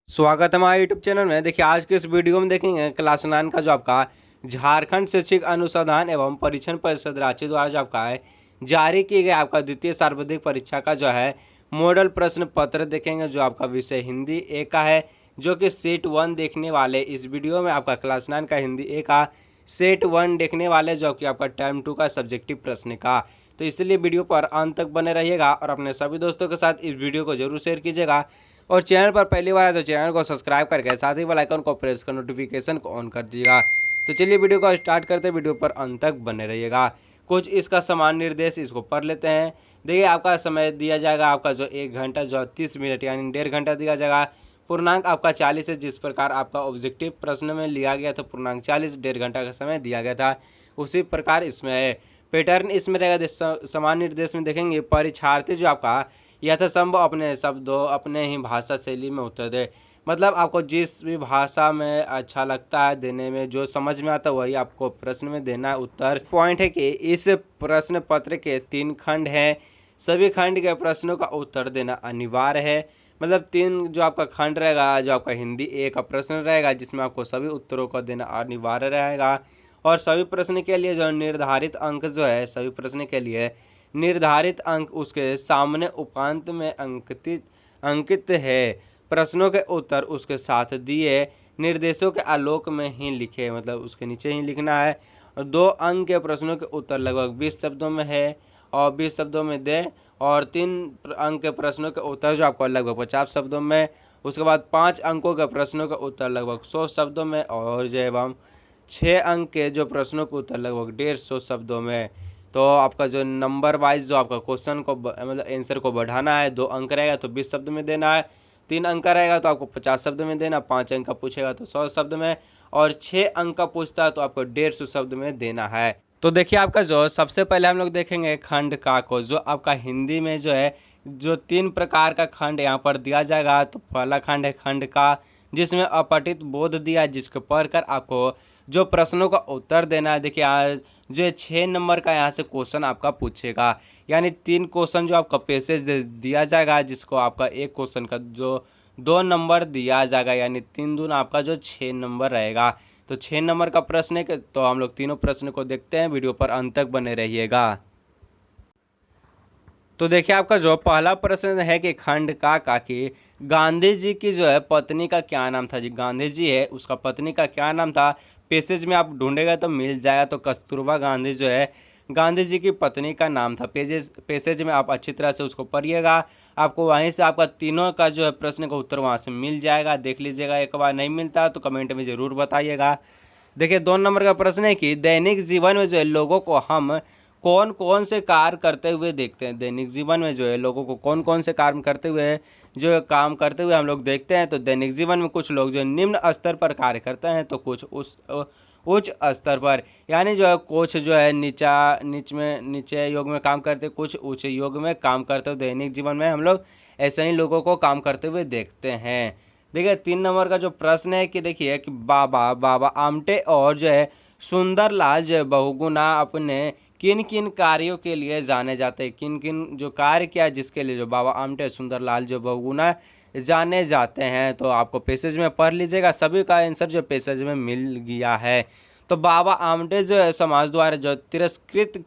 स्वागत है हमारे यूट्यूब चैनल में। देखिए आज के इस वीडियो में देखेंगे क्लास 9 का जो आपका झारखंड शैक्षिक अनुसंधान एवं परीक्षण परिषद रांची द्वारा जो आपका है जारी की गई आपका द्वितीय सार्वधिक परीक्षा का जो है मॉडल प्रश्न पत्र देखेंगे, जो आपका विषय हिंदी ए का है, जो कि सेट 1 देखने वाले इस वीडियो में आपका क्लास 9 का हिंदी ए का सेट 1 देखने वाले, जो कि आपका टर्म 2 का सब्जेक्टिव प्रश्न का। तो इसलिए वीडियो पर अंत तक बने रहिएगा और अपने सभी दोस्तों के साथ इस वीडियो को जरूर शेयर कीजिएगा। और चैनल पर पहली बार है तो चैनल को सब्सक्राइब करके साथ ही बेल आइकन को प्रेस कर नोटिफिकेशन को ऑन कर दीजिएगा। तो चलिए वीडियो को स्टार्ट करते हैं, वीडियो पर अंत तक बने रहिएगा। कुछ इसका समान निर्देश इसको पढ़ लेते हैं। देखिए आपका समय दिया जाएगा आपका जो 1 घंटा जो 30 मिनट यानी 1.5 घंटा दिया जाएगा। पूर्णांक आपका 40 है, जिस प्रकार आपका ऑब्जेक्टिव प्रश्न में लिया गया था पूर्णांक 40, 1.5 घंटा का समय दिया गया था, उसी प्रकार इसमें है। पैटर्न इसमें रहेगा समान निर्देश में देखेंगे परीक्षार्थी जो आपका यथासंभव अपने शब्दों अपने ही भाषा शैली में उत्तर दे। मतलब आपको जिस भी भाषा में अच्छा लगता है देने में, जो समझ में आता है वही आपको प्रश्न में देना है उत्तर। पॉइंट है कि इस प्रश्न पत्र के 3 खंड हैं, सभी खंड के प्रश्नों का उत्तर देना अनिवार्य है। मतलब 3 जो आपका खंड रहेगा, जो आपका हिंदी ए का प्रश्न रहेगा जिसमें आपको सभी उत्तरों को देना अनिवार्य रहेगा। और सभी प्रश्न के लिए जो निर्धारित अंक जो है, सभी प्रश्न के लिए निर्धारित अंक उसके सामने उपांत में अंकित है। प्रश्नों के उत्तर उसके साथ दिए निर्देशों के आलोक में ही लिखे, मतलब उसके नीचे ही लिखना है। और 2 अंक के प्रश्नों के उत्तर लगभग 20 शब्दों में है और 20 शब्दों में दे। और 3 अंक के प्रश्नों के उत्तर जो आपको लगभग 50 शब्दों में। उसके बाद 5 अंकों के प्रश्नों के उत्तर लगभग 100 शब्दों में। और जो एवं 6 अंक के जो प्रश्नों के उत्तर लगभग 150 शब्दों में। तो आपका जो नंबर वाइज जो आपका क्वेश्चन को मतलब आंसर को बढ़ाना है, 2 अंक रहेगा तो 20 शब्द में देना है, 3 अंक रहेगा तो आपको 50 शब्द में देना, 5 अंक का पूछेगा तो 100 शब्द में, और 6 अंक का पूछता है तो आपको 150 शब्द में देना है। तो देखिए आपका जो सबसे पहले हम लोग देखेंगे खंड का को, जो आपका हिंदी में जो है जो 3 प्रकार का खंड यहाँ पर दिया जाएगा। तो पहला खंड है खंड का, जिसमें अपठित बोध दिया है, जिसको पढ़कर आपको जो प्रश्नों का उत्तर देना है। देखिए जो 6 नंबर का यहाँ से क्वेश्चन आपका पूछेगा, यानी 3 क्वेश्चन जो आपका पैसेज दिया जाएगा, जिसको आपका एक क्वेश्चन का जो 2 नंबर दिया जाएगा, यानी 3 दून आपका जो 6 नंबर रहेगा। तो 6 नंबर का प्रश्न है। तो हम लोग तीनों प्रश्न को देखते हैं, वीडियो पर अंत तक बने रहिएगा। तो देखिए आपका जो पहला प्रश्न है कि खंड का कि गांधी जी की जो है पत्नी का क्या नाम था। जी गांधी जी है, उसका पत्नी का क्या नाम था। पैसेज में आप ढूंढेगा तो मिल जाएगा। तो कस्तूरबा गांधी जो है गांधी जी की पत्नी का नाम था। पैसेज में आप अच्छी तरह से उसको पढ़िएगा, आपको वहीं से आपका तीनों का जो है प्रश्न का उत्तर वहाँ से मिल जाएगा। देख लीजिएगा, एक बार नहीं मिलता तो कमेंट में ज़रूर बताइएगा। देखिए 2 नंबर का प्रश्न है कि दैनिक जीवन में जो है लोगों को हम कौन कौन से कार्य करते हुए देखते हैं। दैनिक जीवन में जो है लोगों को कौन कौन से काम करते हुए हम लोग देखते हैं। तो दैनिक जीवन में कुछ लोग जो निम्न स्तर पर कार्य करते हैं, तो कुछ उच्च स्तर पर, यानी जो है कुछ जो है नीचे योग में काम करते, कुछ उच्च योग में काम करते हुए दैनिक जीवन में हम लोग ऐसे ही लोगों को काम करते हुए देखते हैं। देखिए 3 नंबर का जो प्रश्न है कि देखिए कि बाबा आमटे और जो है सुंदरलाल जो है बहुगुणा अपने किन किन कार्यों के लिए जाने जाते हैं। किन किन जो कार्य किया जिसके लिए जो बाबा आमटे सुंदरलाल जो बहुगुणा जाने जाते हैं। तो आपको पैसेज में पढ़ लीजिएगा, सभी का आंसर जो पैसेज में मिल गया है। तो बाबा आमटे जो है समाज द्वारा जो तिरस्कृत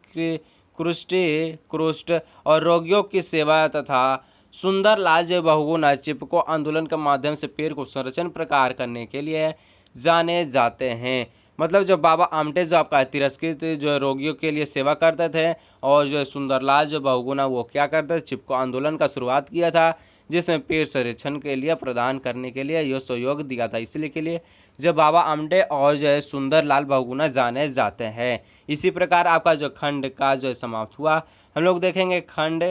कुष्ठ और रोगियों की सेवा तथा सुंदरलाल जो बहुगुणा चिपको आंदोलन के माध्यम से पेड़ को संरक्षण प्रकार करने के लिए जाने जाते हैं। मतलब जो बाबा आमटे जो आपका तिरस्कृत जो रोगियों के लिए सेवा करते थे, और जो सुंदरलाल जो बहुगुणा वो क्या करते थे, चिपको आंदोलन का शुरुआत किया था, जिसमें पेड़ संरक्षण के लिए प्रदान करने के लिए यह सहयोग दिया था। इसलिए के लिए जो बाबा आमटे और जो है सुंदरलाल बहुगुणा जाने जाते हैं। इसी प्रकार आपका जो खंड का जो समाप्त हुआ। हम लोग देखेंगे खंड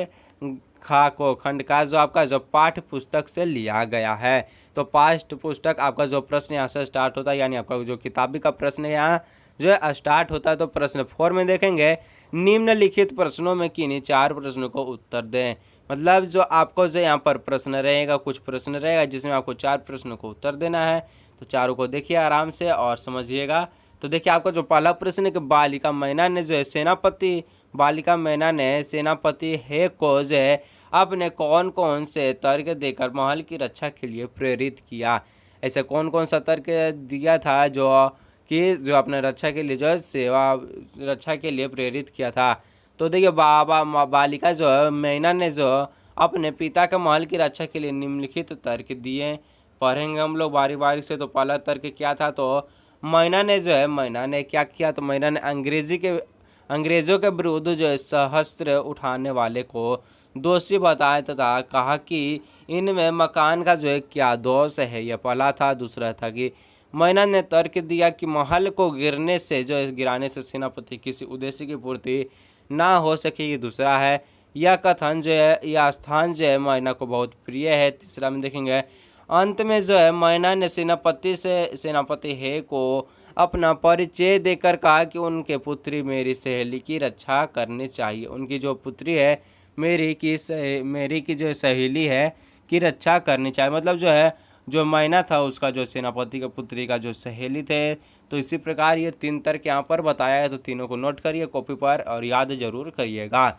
खंड का जो आपका जो पाठ्य पुस्तक से लिया गया है। तो पाठ्य पुस्तक आपका जो प्रश्न यहाँ से स्टार्ट होता है, यानी आपका जो किताबी का प्रश्न यहाँ जो है स्टार्ट होता है। तो प्रश्न 4 में देखेंगे निम्नलिखित प्रश्नों में किन्हीं 4 प्रश्नों को उत्तर दें। मतलब जो आपको जो यहाँ पर प्रश्न रहेगा, कुछ प्रश्न रहेगा जिसमें आपको 4 प्रश्नों को उत्तर देना है। तो चारों को देखिए आराम से और समझिएगा। तो देखिए आपका जो पहला प्रश्न है कि बालिका मैना ने जो है सेनापति है को जो है आपने कौन कौन से तर्क देकर महल की रक्षा के लिए प्रेरित किया। ऐसे कौन कौन सा तर्क दिया था जो अपने रक्षा के लिए जो है सेवा रक्षा के लिए प्रेरित किया था। तो देखिए बालिका जो है मैना ने जो अपने पिता के महल की रक्षा के लिए निम्नलिखित तर्क दिए। पढ़ेंगे हम लोग बारी बारी से। तो पहला तर्क क्या था, तो मैना ने क्या किया, तो मैना ने अंग्रेजों के विरुद्ध जो है सहस्त्र उठाने वाले को दोषी बताया तथा कहा कि इनमें मकान का जो है क्या दोष है। यह पहला था। दूसरा था कि मैना ने तर्क दिया कि महल को गिराने से सेनापति किसी उद्देश्य की पूर्ति ना हो सकेगी। दूसरा है यह कथन जो है यह स्थान जो है मैना को बहुत प्रिय है। तीसरा में देखेंगे अंत में जो है मैना ने सेनापति है को अपना परिचय देकर कहा कि उनके पुत्री मेरी सहेली की रक्षा करनी चाहिए। उनकी जो पुत्री है मेरी की जो सहेली है की रक्षा करनी चाहिए। मतलब जो है जो मैना था उसका जो सेनापति के पुत्री का जो सहेली थे। तो इसी प्रकार ये 3 तर्क यहाँ पर बताया है। तो तीनों को नोट करिए कॉपी पर और याद जरूर करिएगा।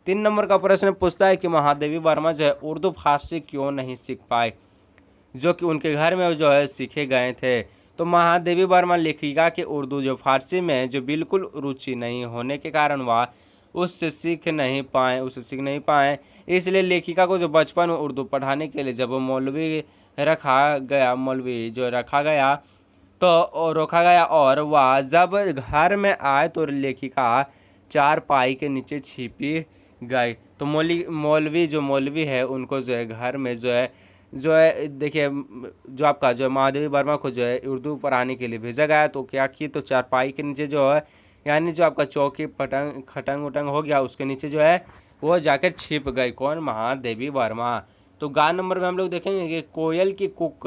3 नंबर का प्रश्न पूछता है कि महादेवी वर्मा जो है उर्दू फारसी क्यों नहीं सीख पाए, जो कि उनके घर में जो है सीखे गए थे। तो महादेवी वर्मा लेखिका के उर्दू जो फारसी में जो बिल्कुल रुचि नहीं होने के कारण वह उससे सीख नहीं पाए। इसलिए लेखिका को जो बचपन में उर्दू पढ़ाने के लिए जब मौलवी रखा गया तो रोका गया और वह जब घर में आए तो लेखिका चारपाई के नीचे छिपी गई। तो मौलवी है उनको जो है घर में जो है देखिए जो आपका जो महादेवी वर्मा को जो है उर्दू पढ़ाने के लिए भेजा गया। तो क्या की, तो चारपाई के नीचे जो है यानी जो आपका चौकी खटंग उटंग हो गया उसके नीचे जो है वो जाकर छिप गई। कौन? महादेवी वर्मा। तो गा नंबर में हम लोग देखेंगे कि कोयल की कुक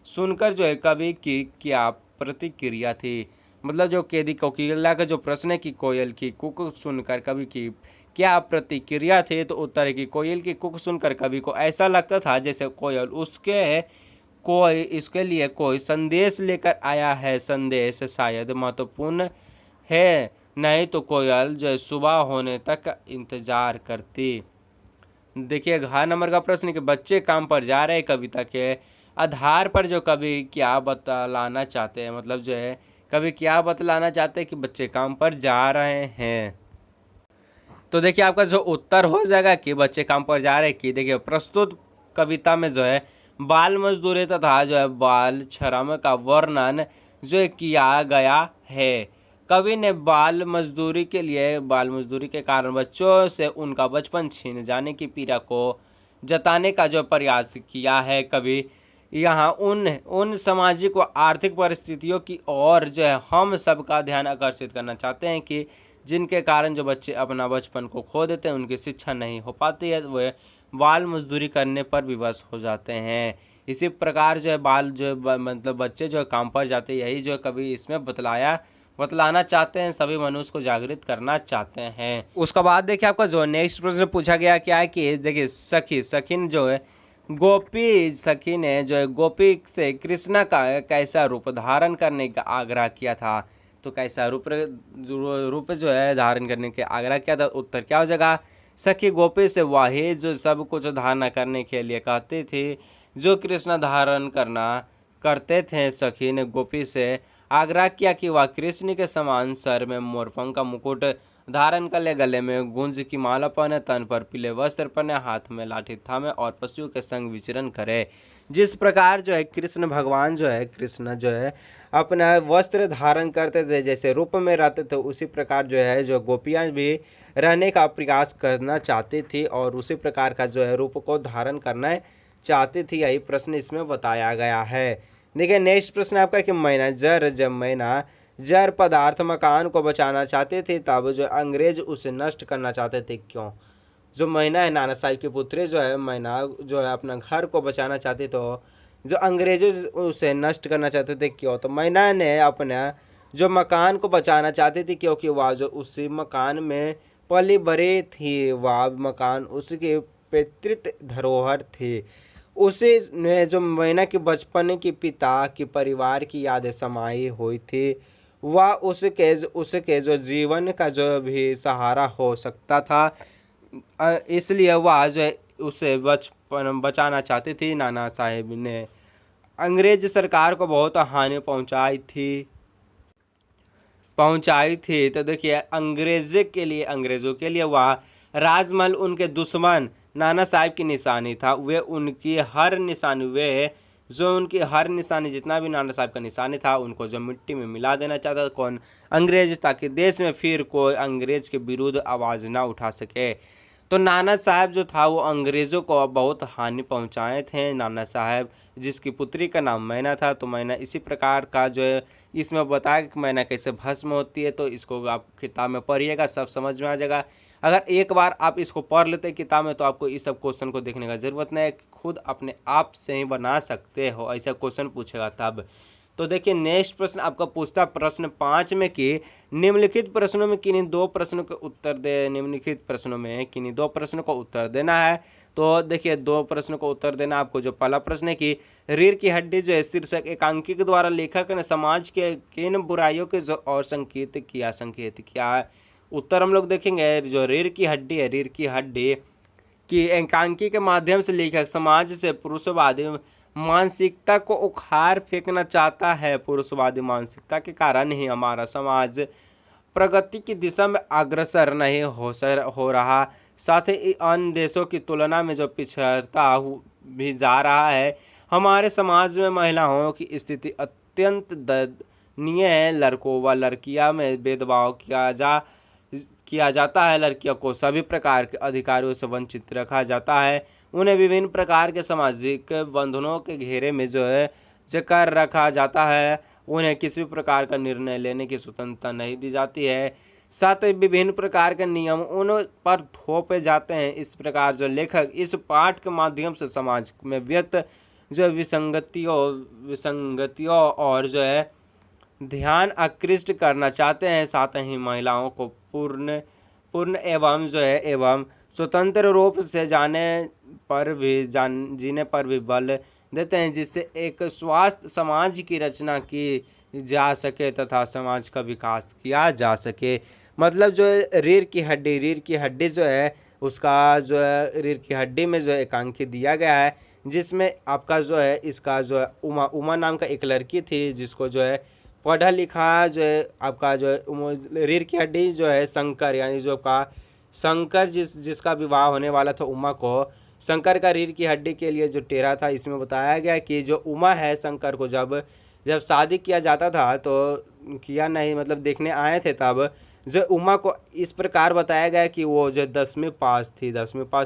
सुनकर जो है कवि की क्या प्रतिक्रिया थी। मतलब जो कैदी कोकिला का जो प्रश्न है कि कोयल की कुक सुनकर कवि की क्या प्रतिक्रिया थी, तो उत्तर है कि कोयल की कुक सुनकर कवि को ऐसा लगता था जैसे कोयल इसके लिए कोई संदेश लेकर आया है। संदेश शायद महत्वपूर्ण है, नहीं तो कोयल जो है सुबह होने तक इंतजार करती। देखिए घ नंबर का प्रश्न कि बच्चे काम पर जा रहे कविता के आधार पर जो कवि क्या बतलाना चाहते हैं। मतलब जो है कवि क्या बतलाना चाहते हैं कि बच्चे काम पर जा रहे हैं। तो देखिए आपका जो उत्तर हो जाएगा कि बच्चे काम पर जा रहे हैं कि देखिए प्रस्तुत कविता में जो है बाल मजदूरी तथा जो है बाल श्रम का वर्णन जो किया गया है। कवि ने बाल मजदूरी के कारण बच्चों से उनका बचपन छीन जाने की पीड़ा को जताने का जो प्रयास किया है। कवि यहाँ उन सामाजिक व आर्थिक परिस्थितियों की ओर जो है हम सबका ध्यान आकर्षित करना चाहते हैं कि जिनके कारण जो बच्चे अपना बचपन को खो देते हैं, उनकी शिक्षा नहीं हो पाती है, वे बाल मजदूरी करने पर विवश हो जाते हैं। इसी प्रकार जो है मतलब बच्चे जो है काम पर जाते हैं, यही जो कवि इसमें बतलाना चाहते हैं, सभी मनुष्य को जागृत करना चाहते हैं। उसके बाद देखिए आपका जो नेक्स्ट प्रश्न पूछा गया क्या है कि देखिए सखी जो है सखी ने जो है गोपी से कृष्णा का कैसा रूप धारण करने का आग्रह किया था। तो कैसा रूप जो है धारण करने के आग्रह किया था। उत्तर क्या हो जाएगा? सखी गोपी से वही जो सब कुछ धारण करने के लिए कहती थी जो कृष्ण धारण करते थे। सखी ने गोपी से आग्रह किया कि वह कृष्ण के समान सर में मोरपंख का मुकुट धारण कर ले, गले में गुंज की माला पहने, तन पर पीले वस्त्र पहने, हाथ में लाठी थामे और पशुओं के संग विचरण करे। जिस प्रकार जो है कृष्ण भगवान कृष्ण जो है अपना वस्त्र धारण करते थे, जैसे रूप में रहते थे, उसी प्रकार जो गोपियां भी रहने का प्रयास करना चाहती थी और उसी प्रकार का जो है रूप को धारण करना चाहती थी। यही प्रश्न इसमें बताया गया है। देखिए नेक्स्ट प्रश्न आपका कि मैना जड़ पदार्थ मकान को बचाना चाहते थे, तब जो अंग्रेज उसे नष्ट करना चाहते थे। क्यों? जो मैना है नाना साहिब की पुत्री जो है मैना जो है अपना घर को बचाना चाहती, तो जो अंग्रेज उसे नष्ट करना चाहते थे। क्यों? तो मैना ने अपना जो मकान को बचाना चाहती थी क्योंकि वह जो उसी मकान में पली बड़ी थी, वह मकान उसकी पैतृक धरोहर थी। उसी ने जो मैना के बचपन की पिता की परिवार की यादें समाई हुई थी, वह उसके जो जीवन का जो भी सहारा हो सकता था। इसलिए वह जो है उसे बचाना चाहती थी। नाना साहेब ने अंग्रेज सरकार को बहुत हानि पहुंचाई थी। तो देखिए अंग्रेज़ों के लिए वह राजमहल उनके दुश्मन नाना साहब की निशानी था। उनकी हर निशानी जितना भी नाना साहब का निशानी था उनको जो मिट्टी में मिला देना चाहता था कौन? अंग्रेज, ताकि देश में फिर कोई अंग्रेज के विरुद्ध आवाज़ ना उठा सके। तो नाना साहब जो था वो अंग्रेज़ों को बहुत हानि पहुंचाए थे। नाना साहब जिसकी पुत्री का नाम मैना था। तो मैना इसी प्रकार का जो है इसमें बताया कि मैना कैसे भस्म होती है। तो इसको आप किताब में पढ़िएगा, सब समझ में आ जाएगा। अगर एक बार आप इसको पढ़ लेते हैं किताब में तो आपको इस सब क्वेश्चन को देखने का ज़रूरत नहीं है, खुद अपने आप से ही बना सकते हो। ऐसा क्वेश्चन पूछेगा तब। तो देखिए नेक्स्ट प्रश्न आपका पूछता प्रश्न 5 में कि निम्नलिखित प्रश्नों में किन्हीं दो प्रश्नों के उत्तर दे। निम्नलिखित प्रश्नों में किन्हीं दो प्रश्नों को उत्तर देना है। तो देखिए दो प्रश्नों को उत्तर देना आपको। जो पहला प्रश्न है कि रीढ़ की हड्डी जो है शीर्षक एकांकी के द्वारा लेखक ने समाज के किन बुराइयों के और संकेत किया है। उत्तर हम लोग देखेंगे। जो रीढ़ की हड्डी है, रीढ़ की हड्डी की एकांकी के माध्यम से लेखक समाज से पुरुषवादी मानसिकता को उखाड़ फेंकना चाहता है। पुरुषवादी मानसिकता के कारण ही हमारा समाज प्रगति की दिशा में अग्रसर नहीं हो रहा, साथ ही अन्य देशों की तुलना में जो पिछड़ता भी जा रहा है। हमारे समाज में महिलाओं की स्थिति अत्यंत दयनीय है। लड़कों व लड़कियां में भेदभाव किया जाता है। लड़कियों को सभी प्रकार के अधिकारों से वंचित रखा जाता है। उन्हें विभिन्न प्रकार के सामाजिक बंधनों के घेरे में जो है जकड़ रखा जाता है। उन्हें किसी प्रकार का निर्णय लेने की स्वतंत्रता नहीं दी जाती है। साथ ही विभिन्न प्रकार के नियम उन पर थोपे जाते हैं। इस प्रकार जो लेखक इस पाठ के माध्यम से समाज में व्यक्त जो विसंगतियों और जो है ध्यान आकृष्ट करना चाहते हैं। साथ ही महिलाओं को पूर्ण एवं स्वतंत्र रूप से जीने पर भी बल देते हैं, जिससे एक स्वस्थ समाज की रचना की जा सके तथा समाज का विकास किया जा सके। मतलब जो रीढ़ की हड्डी जो है उसका जो है रीढ़ की हड्डी में जो एकांकी दिया गया है, जिसमें आपका जो है इसका जो है उमा नाम का एक लड़की थी, जिसको जो है पढ़ा लिखा जो है आपका जो है रीढ़ की हड्डी जो है शंकर, यानी जो का शंकर जिसका विवाह होने वाला था उमा को, शंकर का रीढ़ की हड्डी के लिए जो टेरा था। इसमें बताया गया कि जो उमा है शंकर को जब शादी किया जाता था तो किया नहीं, मतलब देखने आए थे, तब जो उमा को इस प्रकार बताया गया कि वो जो 10वीं पास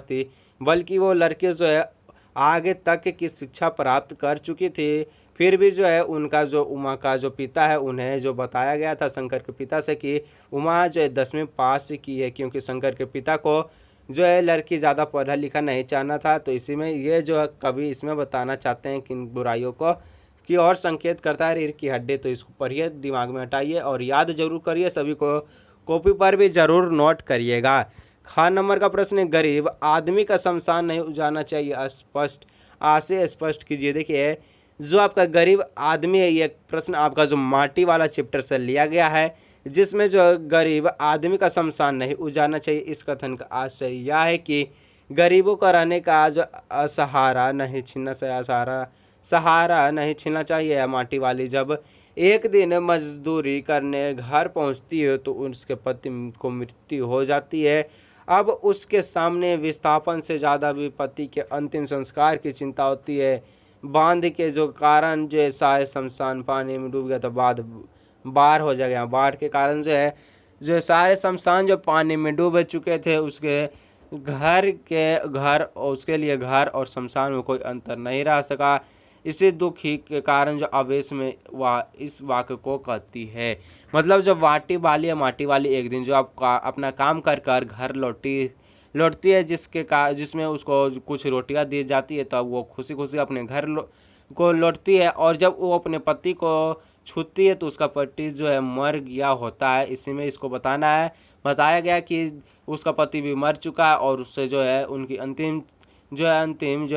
थी, बल्कि वो लड़के जो है आगे तक की शिक्षा प्राप्त कर चुकी थी। फिर भी जो है उनका जो उमा का जो पिता है उन्हें जो बताया गया था शंकर के पिता से कि उमा जो है 10वीं पास की है, क्योंकि शंकर के पिता को जो है लड़की ज़्यादा पढ़ा लिखा नहीं चाहना था। तो इसी में ये जो कवि इसमें बताना चाहते हैं कि बुराइयों को की और संकेत करता है रीढ़ की हड्डी। तो इसको पढ़िए, दिमाग में हटाइए और याद जरूर करिए। सभी को कॉपी पर भी ज़रूर नोट करिएगा। ख नंबर का प्रश्न है, गरीब आदमी का शमशान नहीं उजाड़ना चाहिए, स्पष्ट कीजिए। देखिए जो आपका गरीब आदमी है, ये प्रश्न आपका जो माटी वाला चैप्टर से लिया गया है, जिसमें जो गरीब आदमी का शमशान नहीं उजाड़ना चाहिए। इस कथन का आशय यह है कि गरीबों का रहने का जो सहारा नहीं छीनना चाहिए। माटी वाली जब एक दिन मजदूरी करने घर पहुंचती है तो उसके पति को मृत्यु हो जाती है। अब उसके सामने विस्थापन से ज़्यादा भी पति के अंतिम संस्कार की चिंता होती है। बांध के जो कारण जो सारे शमशान पानी में डूब गया तो बाढ़ हो जाएगा। बाढ़ के कारण जो सारे शमशान जो पानी में डूब चुके थे, उसके उसके लिए घर और शमशान में कोई अंतर नहीं रह सका। इसी दुखी के कारण जो आवेश में इस वाक्य को कहती है। मतलब जब माटी वाली एक दिन जो आपका अपना काम कर घर लौटती है, जिसमें उसको कुछ रोटियां दी जाती है, तब वो खुशी खुशी अपने घर को लौटती है। और जब वो अपने पति को छूती है तो उसका पति जो है मर गया होता है। इसी में इसको बताया गया कि उसका पति भी मर चुका है और उससे जो है उनकी अंतिम जो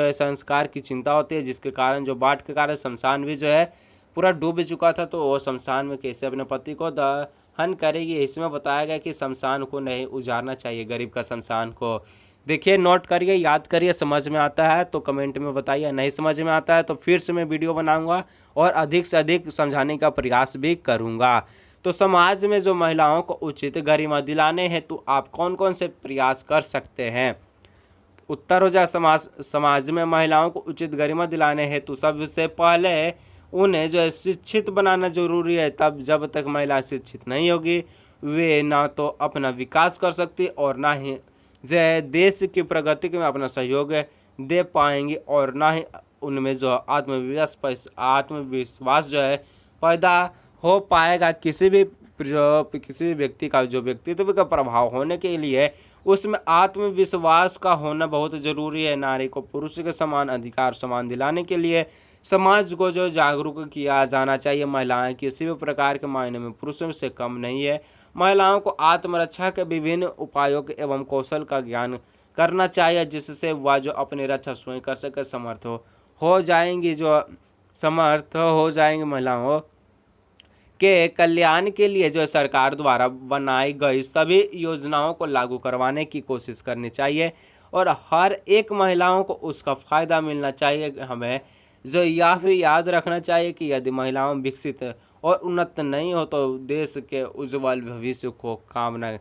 है संस्कार की चिंता होती है, जिसके कारण जो बाढ़ के कारण शमशान भी जो है पूरा डूब चुका था। तो वो शमशान में कैसे अपने पति को दहन करेगी। इसमें बताया गया कि शमशान को नहीं उजाड़ना चाहिए, गरीब का शमशान को। देखिए, नोट करिए, याद करिए, समझ में आता है तो कमेंट में बताइए, नहीं समझ में आता है तो फिर से मैं वीडियो बनाऊंगा और अधिक से अधिक समझाने का प्रयास भी करूंगा। तो समाज में जो महिलाओं को उचित गरिमा दिलाने हेतु आप कौन कौन से प्रयास कर सकते हैं? उत्तर हो जाए, समाज में महिलाओं को उचित गरिमा दिलाने हेतु सबसे पहले उन्हें जो है शिक्षित बनाना जरूरी है। तब जब तक महिला शिक्षित नहीं होगी, वे ना तो अपना विकास कर सकती और ना ही जो है देश की प्रगति में अपना सहयोग दे पाएंगी, और ना ही उनमें जो आत्मविश्वास जो है पैदा हो पाएगा। किसी भी व्यक्ति का जो व्यक्तित्व का प्रभाव होने के लिए उसमें आत्मविश्वास का होना बहुत जरूरी है। नारी को पुरुष के समान अधिकार समान दिलाने के लिए समाज को जो जागरूक किया जाना चाहिए। महिलाएं किसी भी प्रकार के मायने में पुरुषों से कम नहीं है। महिलाओं को आत्मरक्षा के विभिन्न उपायों के एवं कौशल का ज्ञान करना चाहिए, जिससे वह जो अपनी रक्षा स्वयं कर सके समर्थ हो जाएंगी महिलाओं के कल्याण के लिए जो सरकार द्वारा बनाई गई सभी योजनाओं को लागू करवाने की कोशिश करनी चाहिए और हर एक महिलाओं को उसका फ़ायदा मिलना चाहिए। हमें जो यह भी याद रखना चाहिए कि यदि महिलाओं विकसित और उन्नत नहीं हो तो देश के उज्जवल भविष्य को कामना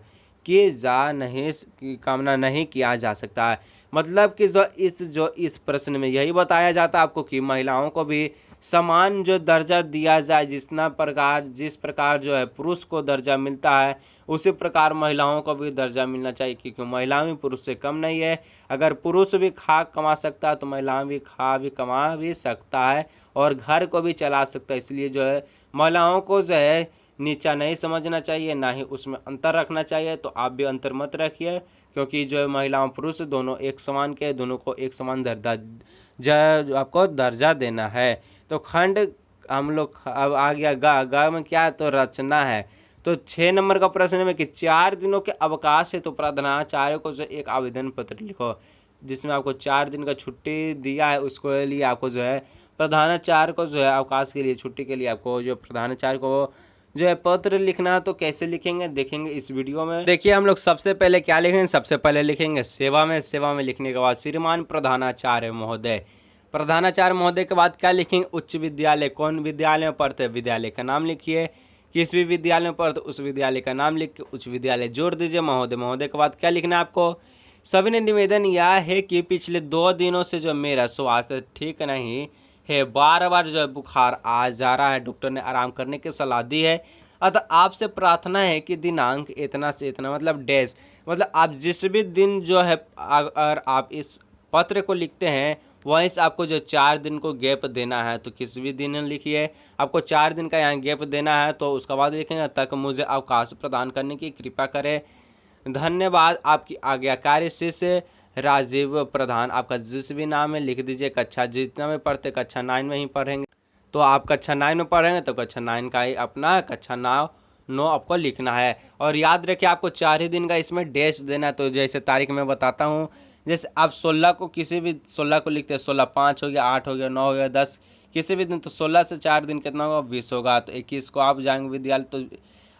नहीं किया जा सकता है। मतलब कि जो इस प्रश्न में यही बताया जाता है आपको कि महिलाओं को भी समान जो दर्जा दिया जाए, जिस प्रकार जो है पुरुष को दर्जा मिलता है उसी प्रकार महिलाओं को भी दर्जा मिलना चाहिए, क्योंकि महिलाएं भी पुरुष से कम नहीं है। अगर पुरुष भी खा कमा सकता है तो महिलाएं भी कमा भी सकता है और घर को भी चला सकता है। इसलिए जो है महिलाओं को जो है नीचा नहीं समझना चाहिए, ना ही उसमें अंतर रखना चाहिए। तो आप भी अंतर मत रखिए, क्योंकि जो है महिलाओं पुरुष दोनों एक समान के, दोनों को एक समान आपको दर्जा देना है। तो खंड हम लोग अब आ गया गा में क्या है तो रचना है। तो 6 नंबर का प्रश्न में कि 4 दिनों के अवकाश है तो प्रधानाचार्य को जो एक आवेदन पत्र लिखो, जिसमें आपको 4 दिन का छुट्टी दिया है। उसको लिए आपको जो है प्रधानाचार्य को जो है अवकाश के लिए, छुट्टी के लिए आपको जो प्रधानाचार्य को जो है पत्र लिखना। तो कैसे लिखेंगे देखेंगे इस वीडियो में। देखिए, हम लोग सबसे पहले क्या लिखेंगे, सबसे पहले लिखेंगे सेवा में लिखने के बाद श्रीमान प्रधानाचार्य महोदय। प्रधानाचार्य महोदय के बाद क्या लिखेंगे, उच्च विद्यालय, कौन विद्यालय में पढ़ते हैं विद्यालय का नाम लिखिए, किस भी विद्यालय में पढ़ते उस विद्यालय का नाम लिख के उच्च विद्यालय जोड़ दीजिए। महोदय के बाद क्या लिखना है आपको, सभी ने निवेदन यह है कि पिछले 2 दिनों से जो मेरा स्वास्थ्य ठीक नहीं है, बार बार जो है बुखार आ जा रहा है, डॉक्टर ने आराम करने की सलाह दी है। अतः आपसे प्रार्थना है कि दिनांक इतना से इतना, मतलब डैश, मतलब आप जिस भी दिन जो है अगर आप इस पत्र को लिखते हैं वहीं से आपको जो 4 दिन को गैप देना है। तो किसी भी दिन लिखिए, आपको 4 दिन का यहाँ गैप देना है। तो उसके बाद लिखेंगे तक मुझे अवकाश प्रदान करने की कृपा करें, धन्यवाद, आपकी आज्ञाकारी शिष्य राजीव प्रधान। आपका जिस भी नाम है लिख दीजिए, कक्षा जितना में पढ़ते कक्षा 9 में ही पढ़ेंगे, तो आप कक्षा 9 में पढ़ेंगे तो कक्षा 9 का ही अपना कक्षा 9 आपको लिखना है। और याद रखिए आपको 4 ही दिन का इसमें डैश देना है। तो जैसे तारीख में बताता हूँ, जैसे आप 16 को किसी भी 16 को लिखते हैं, 16 5 हो गया, 8 हो गया, 9 हो गया, 10 किसी भी दिन, तो 16 से 4 दिन कितना होगा, 20 होगा। तो 21 को आप जाएंगे विद्यालय, तो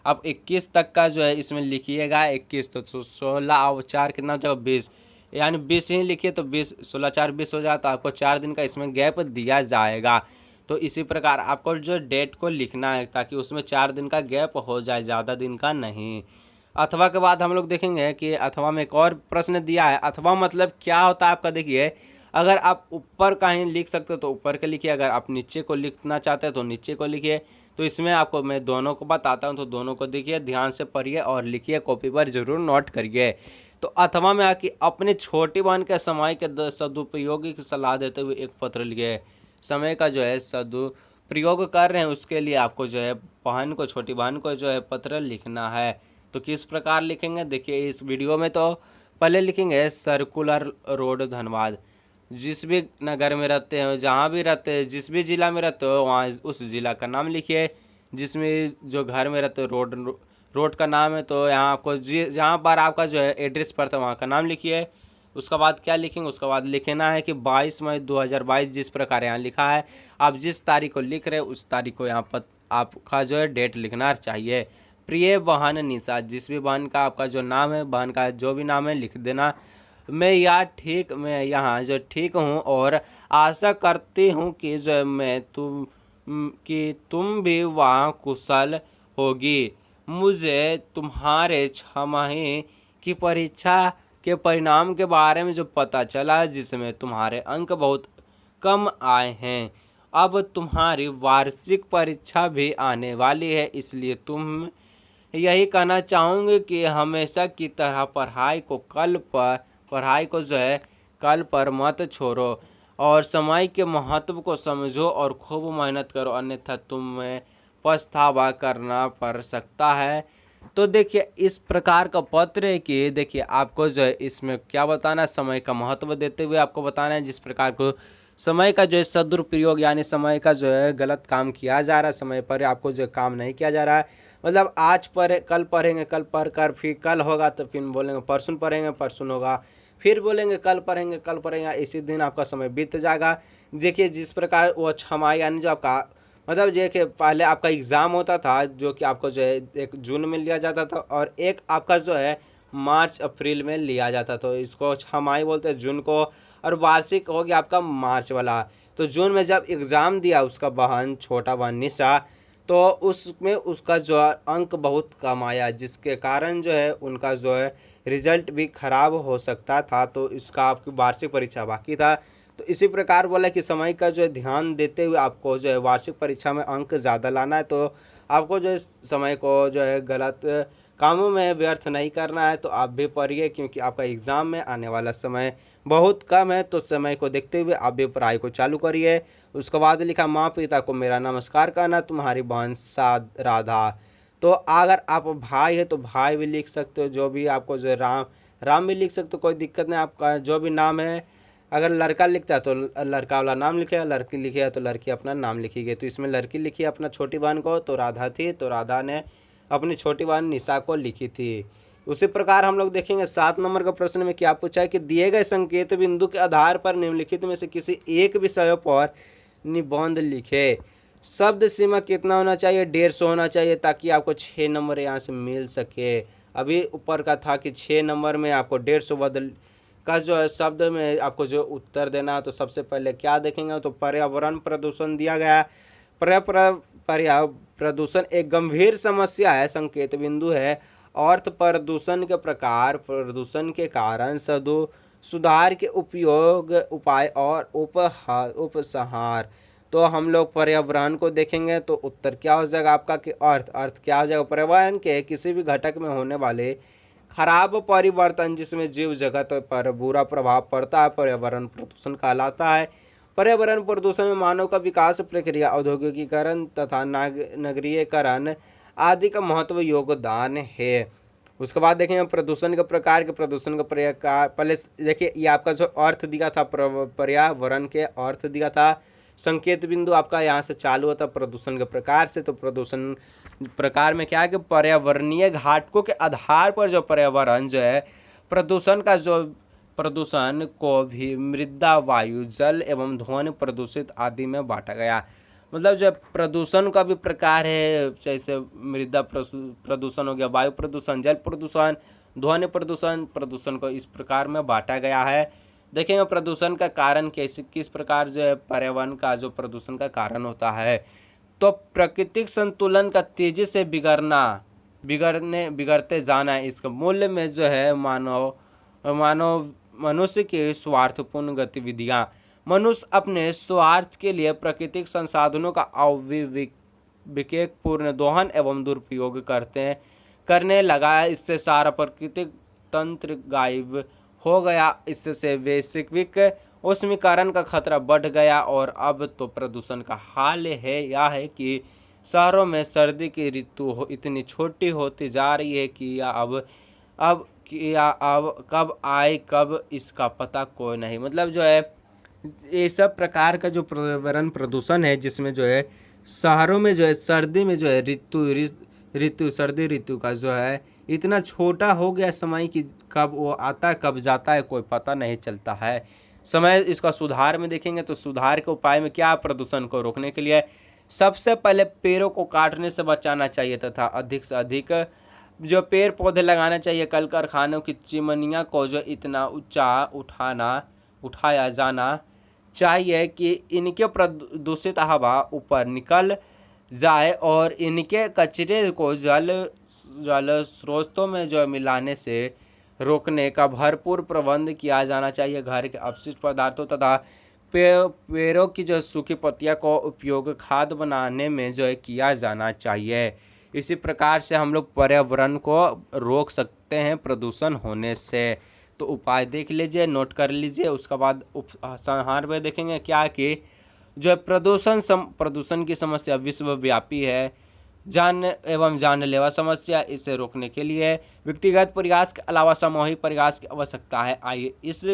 आप 21 तक का जो है इसमें लिखिएगा 21, तो 16 और 4 कितना हो जाएगा 20, यानी 20 ही लिखिए। तो 20 16 4 20 हो जाए, तो आपको 4 दिन का इसमें गैप दिया जाएगा। तो इसी प्रकार आपको जो डेट को लिखना है ताकि उसमें 4 दिन का गैप हो जाए, ज़्यादा दिन का नहीं। अथवा के बाद हम लोग देखेंगे कि अथवा में एक और प्रश्न दिया है। अथवा मतलब क्या होता है आपका, देखिए अगर आप ऊपर कहीं लिख सकते हो तो ऊपर के लिखिए, अगर आप नीचे को लिखना चाहते हैं तो नीचे को लिखिए। तो इसमें आपको मैं दोनों को बताता हूं, तो दोनों को देखिए, ध्यान से पढ़िए और लिखिए, कॉपी पर जरूर नोट करिए। तो अथवा में आके अपनी छोटी बहन के समय के सदुपयोग की सलाह देते हुए एक पत्र लिखिए। समय का जो है सदुपयोग कर रहे हैं उसके लिए आपको जो है छोटी बहन को जो है पत्र लिखना है। तो किस प्रकार लिखेंगे देखिए इस वीडियो में। तो पहले लिखेंगे सर्कुलर रोड धनबाद, जिस भी नगर में रहते हैं, जहाँ भी रहते हैं, जिस भी ज़िला में रहते हो वहाँ उस ज़िला का नाम लिखिए। जिसमें जो घर में रहते हो रोड का नाम है, तो यहाँ आपको जहाँ पर आपका जो है एड्रेस पड़ता है वहाँ का नाम लिखिए। उसके बाद क्या लिखेंगे, उसके बाद लिखना है कि 22 मई 2022, जिस प्रकार यहाँ लिखा है, आप जिस तारीख को लिख रहे हैं उस तारीख को यहाँ पर आपका जो है डेट लिखना चाहिए। प्रिय बहन निशा, जिस भी बहन का आपका जो नाम है, बहन का जो भी नाम है लिख देना। मैं यहाँ जो ठीक हूँ और आशा करती हूँ कि जो कि तुम भी वहाँ कुशल होगी। मुझे तुम्हारे छमाही की परीक्षा के परिणाम के बारे में जो पता चला, जिसमें तुम्हारे अंक बहुत कम आए हैं। अब तुम्हारी वार्षिक परीक्षा भी आने वाली है, इसलिए तुम यही कहना चाहूँगी कि हमेशा की तरह पढ़ाई को जो है कल पर मत छोड़ो और समय के महत्व को समझो और खूब मेहनत करो, अन्यथा तुम्हें पछतावा करना पड़ सकता है। तो देखिए इस प्रकार का पत्र है कि देखिए आपको जो है इसमें क्या बताना है, समय का महत्व देते हुए आपको बताना है जिस प्रकार को समय का जो है सदुपयोग यानी समय का जो है गलत काम किया जा रहा है, समय पर आपको जो काम नहीं किया जा रहा है। मतलब आज पर कल पढ़ेंगे, कल पढ़ कर फिर कल होगा तो फिर बोलेंगे परसों पढ़ेंगे, परसों होगा, फिर बोलेंगे कल पढ़ेंगे, कल पढ़ेंगे, इसी दिन आपका समय बीत जाएगा। देखिए जिस प्रकार वो छमाही यानी जो आपका मतलब देखिए पहले आपका एग्ज़ाम होता था जो कि आपको जो है एक जून में लिया जाता था और एक आपका जो है मार्च अप्रैल में लिया जाता था। तो इसको छमाही बोलते हैं जून को, और वार्षिक हो गया आपका मार्च वाला। तो जून में जब एग्ज़ाम दिया उसका बहन छोटा बहन निशा, तो उसमें उसका जो है अंक बहुत कम आया, जिसके कारण जो है उनका जो है रिजल्ट भी खराब हो सकता था। तो इसका आपकी वार्षिक परीक्षा बाकी था। तो इसी प्रकार बोला कि समय का जो है ध्यान देते हुए आपको जो है वार्षिक परीक्षा में अंक ज़्यादा लाना है। तो आपको जो है समय को जो है गलत कामों में व्यर्थ नहीं करना है। तो आप भी पढ़िए क्योंकि आपका एग्ज़ाम में आने वाला समय बहुत कम है। तो समय को देखते हुए आप भी पढ़ाई को चालू करिए। उसके बाद लिखा, माँ पिता को मेरा नमस्कार करना, तुम्हारी बहन राधा। तो अगर आप भाई है तो भाई भी लिख सकते हो, जो भी आपको जो है राम भी लिख सकते हो, कोई दिक्कत नहीं। आपका जो भी नाम है, अगर लड़का लिखता है तो लड़का वाला नाम लिखेगा, लड़की लिखी है तो लड़की अपना नाम लिखी। तो इसमें लड़की लिखी है अपना छोटी बहन को, तो राधा थी, तो राधा ने अपनी छोटी बहन निशा को लिखी थी। उसी प्रकार हम लोग देखेंगे 7 नंबर का प्रश्न में क्या पूछा है कि दिए गए संकेत बिंदु के आधार पर निम्नलिखित में से किसी एक विषयों पर निबंध लिखे। शब्द सीमा कितना होना चाहिए? 150 होना चाहिए, ताकि आपको 6 नंबर यहाँ से मिल सके। अभी ऊपर का था कि 6 नंबर में आपको 150 बदल का जो है शब्द में आपको जो उत्तर देना है। तो सबसे पहले क्या देखेंगे, तो पर्यावरण प्रदूषण दिया गया। पर्यावरण प्रदूषण एक गंभीर समस्या है, संकेत बिंदु है। अर्थ प्रदूषण के प्रकार, प्रदूषण के कारण सुधार के उपयोग, उपाय और उपसंहार। तो हम लोग पर्यावरण को देखेंगे तो उत्तर क्या हो जाएगा आपका कि अर्थ क्या हो जाएगा, पर्यावरण के किसी भी घटक में होने वाले खराब परिवर्तन जिसमें जीव जगत पर बुरा प्रभाव पड़ता है, पर्यावरण प्रदूषण कहलाता है। पर्यावरण प्रदूषण में मानव का विकास प्रक्रिया, औद्योगिकीकरण तथा नगरीकरण आदि का महत्व योगदान है। उसके बाद देखेंगे प्रदूषण के प्रकार के, प्रदूषण का प्रकार। पहले देखिए ये आपका जो अर्थ दिया था, पर्यावरण के अर्थ दिया था, संकेत बिंदु आपका यहाँ से चालू होता प्रदूषण के प्रकार से। तो प्रदूषण प्रकार में क्या है कि पर्यावरणीय घटकों के आधार पर जो पर्यावरण जो है प्रदूषण को भी मृदा, वायु, जल एवं ध्वनि प्रदूषित आदि में बांटा गया। मतलब जो प्रदूषण का भी प्रकार है, जैसे मृदा प्रदूषण हो गया, वायु प्रदूषण, जल प्रदूषण, ध्वनि प्रदूषण, प्रदूषण को इस प्रकार में बांटा गया है। देखेंगे प्रदूषण का कारण किस प्रकार जो है पर्यावरण का जो प्रदूषण का कारण होता है। तो प्राकृतिक संतुलन का तेजी से बिगड़ते जाना है। इसका मूल्य में जो है मनुष्य की स्वार्थपूर्ण गतिविधियां। मनुष्य अपने स्वार्थ के लिए प्राकृतिक संसाधनों का विवेकपूर्ण दोहन एवं दुरुपयोग करने लगा है। इससे सारा प्राकृतिक तंत्र गायब हो गया। इससे वैश्विक उष्मीकरण का खतरा बढ़ गया और अब तो प्रदूषण का हाल यह है कि शहरों में सर्दी की ऋतु इतनी छोटी होती जा रही है कि अब कब आए कब इसका पता कोई नहीं। मतलब जो है ये सब प्रकार का जो पर्यावरण प्रदूषण है, जिसमें जो है शहरों में जो है सर्दी में जो है सर्दी ऋतु का जो है इतना छोटा हो गया समय कि कब वो आता है कब जाता है कोई पता नहीं चलता है। समय इसका सुधार में देखेंगे तो सुधार के उपाय में क्या, प्रदूषण को रोकने के लिए सबसे पहले पेड़ों को काटने से बचाना चाहिए तथा अधिक से अधिक जो पेड़ पौधे लगाना चाहिए, कल कारखानों की चिमनियों को जो इतना ऊंचा उठाया जाना चाहिए कि इनके प्रदूषित हवा ऊपर निकल जाए और इनके कचरे को जल स्रोतों में जो मिलाने से रोकने का भरपूर प्रबंध किया जाना चाहिए। घर के अपशिष्ट पदार्थों तथा पेड़ों की जो सूखी पत्तियां को उपयोग खाद बनाने में जो है किया जाना चाहिए। इसी प्रकार से हम लोग पर्यावरण को रोक सकते हैं प्रदूषण होने से। तो उपाय देख लीजिए, नोट कर लीजिए। उसके बाद उपसंहार में देखेंगे क्या कि जो है प्रदूषण की समस्या विश्वव्यापी है, जान एवं जानलेवा समस्या। इसे रोकने के लिए व्यक्तिगत प्रयास के अलावा सामूहिक प्रयास की आवश्यकता है। आइए इस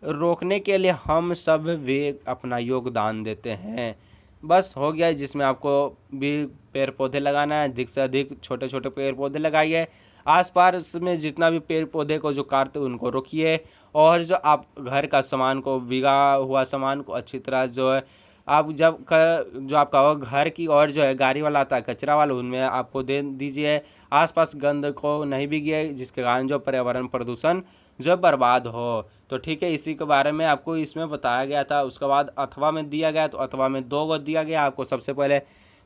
रोकने के लिए हम सब भी अपना योगदान देते हैं। बस हो गया, जिसमें आपको भी पेड़ पौधे लगाना है, अधिक से अधिक छोटे छोटे पेड़ पौधे लगाइए। आसपास में जितना भी पेड़ पौधे को जो काटते उनको रोकिए। और जो आप घर का सामान को, भीगा हुआ सामान को अच्छी तरह जो है आप जो आपका घर की और जो है गाड़ी वाला आता है कचरा वाला, उनमें आपको दे दीजिए। आसपास गंद को नहीं बिगिए, जिसके कारण जो पर्यावरण प्रदूषण जो बर्बाद हो। तो ठीक है, इसी के बारे में आपको इसमें बताया गया था। उसके बाद अथवा में दिया गया, तो अथवा में 2 गो दिया गया आपको। सबसे पहले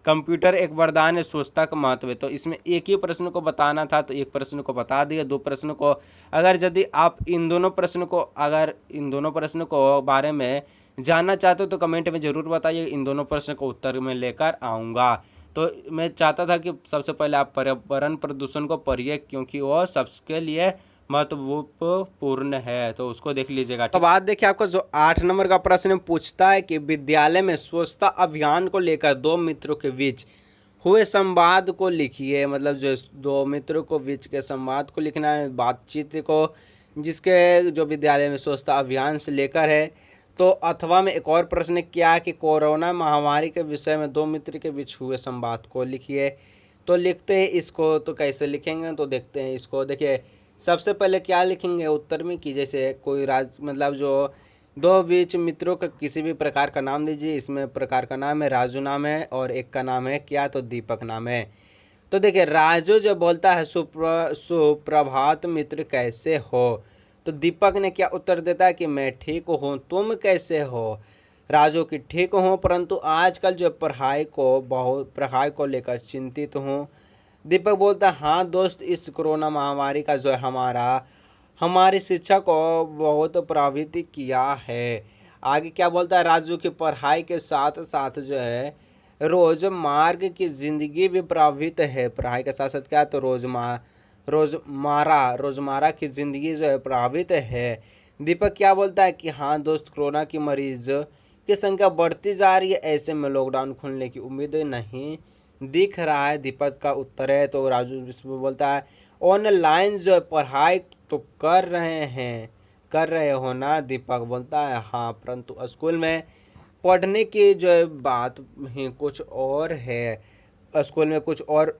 कंप्यूटर एक वरदान है, स्वच्छता का महत्व है। तो इसमें एक ही प्रश्न को बताना था, तो एक प्रश्न को बता दिए। 2 प्रश्न को अगर यदि आप इन दोनों प्रश्न को बारे में जानना चाहते हो तो कमेंट में ज़रूर बताइए। इन दोनों प्रश्न को उत्तर में लेकर आऊँगा। तो मैं चाहता था कि सबसे पहले आप पर्यावरण प्रदूषण को पढ़िए, क्योंकि वो सबके लिए महत्वपूर्ण है। तो उसको देख लीजिएगा। तो बात देखिए, आपको जो 8 नंबर का प्रश्न पूछता है कि विद्यालय में स्वच्छता अभियान को लेकर 2 मित्रों के बीच हुए संवाद को लिखिए। मतलब जो 2 मित्रों को बीच के संवाद को लिखना है, बातचीत को, जिसके जो विद्यालय में स्वच्छता अभियान से लेकर है। तो अथवा में एक और प्रश्न क्या है कि कोरोना महामारी के विषय में 2 मित्र के बीच हुए संवाद को लिखिए। तो लिखते हैं इसको। तो कैसे लिखेंगे तो देखते हैं इसको। देखिए, सबसे पहले क्या लिखेंगे उत्तर में कि जैसे कोई मतलब जो 2 बीच मित्रों का किसी भी प्रकार का नाम दीजिए। इसमें प्रकार का नाम है राजू नाम है, और एक का नाम है क्या, तो दीपक नाम है। तो देखिए, राजू जो बोलता है सुप्रभात मित्र कैसे हो। तो दीपक ने क्या उत्तर देता है कि मैं ठीक हूँ, तुम कैसे हो। राजू की ठीक हूँ, परंतु आजकल जो पढ़ाई को लेकर चिंतित हूँ। दीपक बोलता है हाँ दोस्त, इस कोरोना महामारी का जो है हमारी शिक्षा को बहुत प्रभावित किया है। आगे क्या बोलता है, राजू की पढ़ाई के साथ साथ जो है रोजमर्रा की ज़िंदगी भी प्रभावित है। पढ़ाई के साथ साथ क्या, तो रोजमर्रा की ज़िंदगी जो है प्रभावित है। दीपक क्या बोलता है कि हाँ दोस्त, कोरोना की मरीज की संख्या बढ़ती जा रही है, ऐसे में लॉकडाउन खुलने की उम्मीद नहीं दिख रहा है। दीपक का उत्तर है। तो राजू इसमें बोलता है ऑनलाइन जो है पढ़ाई तो कर रहे हो ना। दीपक बोलता है हाँ, परंतु स्कूल में पढ़ने की जो है बात ही कुछ और है। स्कूल में कुछ और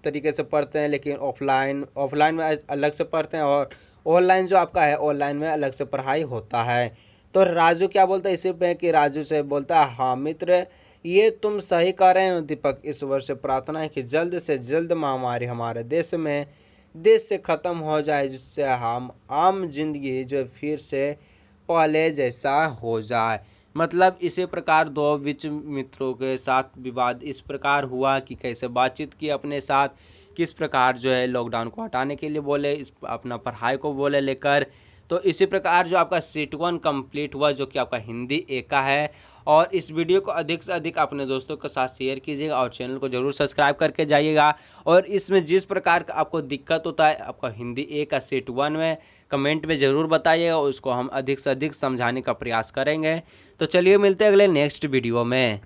तरीके से पढ़ते हैं, लेकिन ऑफलाइन में अलग से पढ़ते हैं, और ऑनलाइन जो आपका है ऑनलाइन में अलग से पढ़ाई होता है। तो राजू क्या बोलता है इसी पे कि राजू से बोलता है हाँ मित्र, ये तुम सही कह रहे हो। दीपक इस वर्ष से प्रार्थना है कि जल्द से जल्द महामारी हमारे देश से ख़त्म हो जाए, जिससे हम आम जिंदगी जो फिर से पहले जैसा हो जाए। मतलब इसी प्रकार 2 बीच मित्रों के साथ विवाद इस प्रकार हुआ कि कैसे बातचीत की अपने साथ, किस प्रकार जो है लॉकडाउन को हटाने के लिए बोले, अपना पढ़ाई को बोले लेकर। तो इसी प्रकार जो आपका सीट 1 कंप्लीट हुआ, जो कि आपका हिंदी ए का है। और इस वीडियो को अधिक से अधिक अपने दोस्तों के साथ शेयर कीजिएगा, और चैनल को जरूर सब्सक्राइब करके जाइएगा। और इसमें जिस प्रकार का आपको दिक्कत होता है आपका हिंदी ए का सीट 1 में, कमेंट में ज़रूर बताइएगा, उसको हम अधिक से अधिक समझाने का प्रयास करेंगे। तो चलिए मिलते हैं अगले नेक्स्ट वीडियो में।